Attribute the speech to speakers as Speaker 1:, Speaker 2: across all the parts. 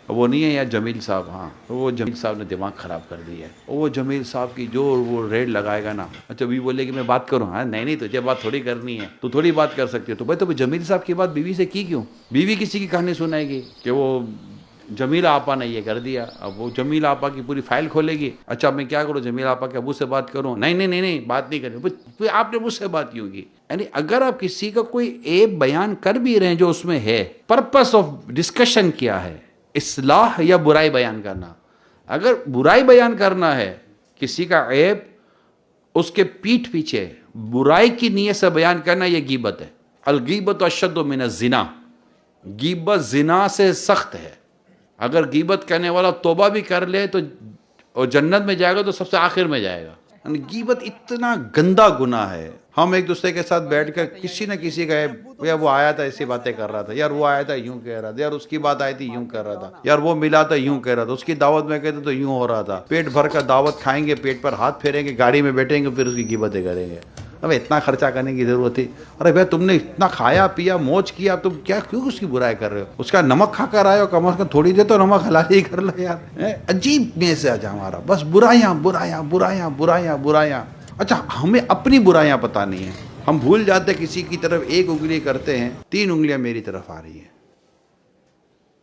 Speaker 1: वो नहीं है यार जमील साहब, हाँ तो वो जमील साहब ने दिमाग ख़राब कर दिया है। वो जमील साहब की जो वो रेड लगाएगा ना, अच्छा भी बोले कि मैं बात करूँ, हाँ नहीं नहीं तुझे बात थोड़ी करनी है, तू थोड़ी बात कर सकती है। तो भाई तो जमील साहब की बात बीवी से की क्यों? बीवी किसी की कहानी सुनाएगी कि वो जमीला आपा ने ये कर दिया। अब वो जमीला आपा की पूरी फाइल खोलेगी। अच्छा मैं क्या करूँ, जमीला आपा के अबू से बात करूँ? नहीं नहीं नहीं नहीं बात नहीं करें। फिर आपने मुझसे बात क्यों की? यानी अगर आप किसी का कोई ऐब बयान कर भी रहे हैं जो उसमें है, पर्पस ऑफ डिस्कशन क्या है, इस्लाह या बुराई बयान करना? अगर बुराई बयान करना है, किसी का ऐब उसके पीठ पीछे बुराई की नीयत से बयान करना, यह गीबत है। अल गीबत अशद्दु मिन ज़िना, गीबत जिना से सख्त है। अगर गीबत करने वाला तौबा भी कर ले तो और जन्नत में जाएगा तो सबसे आखिर में जाएगा। गीबत इतना गंदा गुनाह है। हम एक दूसरे के साथ बैठकर किसी न किसी का, यार वो आया था ऐसी बातें कर रहा था, यार वो आया था यूं कह रहा था, यार उसकी बात आई थी यूं कर रहा था, यार वो मिला था यूं कह रहा था, उसकी दावत में कहते तो यूं हो रहा था। पेट भर कर दावत खाएंगे, पेट पर हाथ फेरेंगे, गाड़ी में बैठेंगे, फिर उसकी गीबतें करेंगे। अब इतना खर्चा करने की जरूरत थी? अरे भाई तुमने इतना खाया पिया मौज किया, तुम क्या क्यों उसकी बुराई कर रहे हो? उसका नमक खाकर आए हो, कम से कम थोड़ी देर तो नमक हलाल ही कर लो यार। अजीब मैसेज हमारा, बस बुराइयां बुराइयां बुराइयां बुराइयां बुराइयां। अच्छा हमें अपनी बुराइयां पता नहीं है, हम भूल जाते किसी की तरफ एक उंगली करते हैं, 3 उंगलियां मेरी तरफ आ रही है।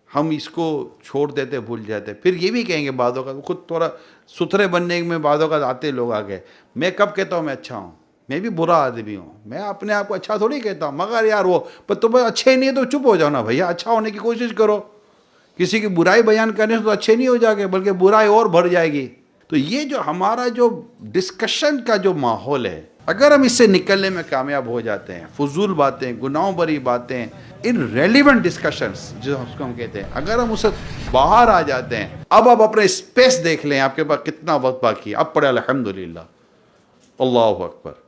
Speaker 1: हम इसको छोड़ देते, भूल जाते। फिर ये भी कहेंगे बादों का, खुद थोड़ा सुथरे बनने में बादों का आते लोग आ गए। मैं कब कहता हूँ मैं अच्छा हूँ? मैं भी बुरा आदमी हूँ, मैं अपने आप को अच्छा थोड़ी कहता हूँ। मगर यार वो पर तुम अच्छे ही नहीं है तो चुप हो जाओ ना भैया, अच्छा होने की कोशिश करो। किसी की बुराई बयान करने से तो अच्छे नहीं हो जाएंगे, बल्कि बुराई और बढ़ जाएगी। तो ये जो हमारा जो डिस्कशन का जो माहौल है, अगर हम इससे निकलने में कामयाब हो जाते हैं, फजूल बातें, गुनाहों भरी बातें, इररेलेवेंट डिस्कशंस जो उसको हम कहते हैं, अगर हम उससे बाहर आ जाते हैं। अब आप अपने स्पेस देख लें, आपके पास कितना वक्त बाकी है। अब पढ़े अल्हम्दुलिल्लाह, अल्लाहु अकबर,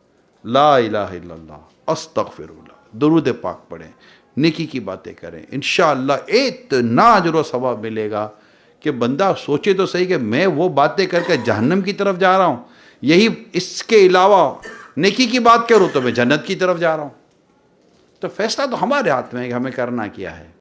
Speaker 1: ला इलाहा इल्लल्लाह, अस्तगफिरुल्लाह, दुरूद पाक पढ़ें, नेकी की बातें करें, इंशाअल्लाह इतना अजर व सवाब मिलेगा कि बंदा सोचे तो सही कि मैं वो बातें करके जहन्नम की तरफ जा रहा हूँ, यही इसके अलावा नेकी की बात करूँ तो मैं जन्नत की तरफ जा रहा हूँ। तो फैसला तो हमारे हाथ में है कि हमें करना क्या है।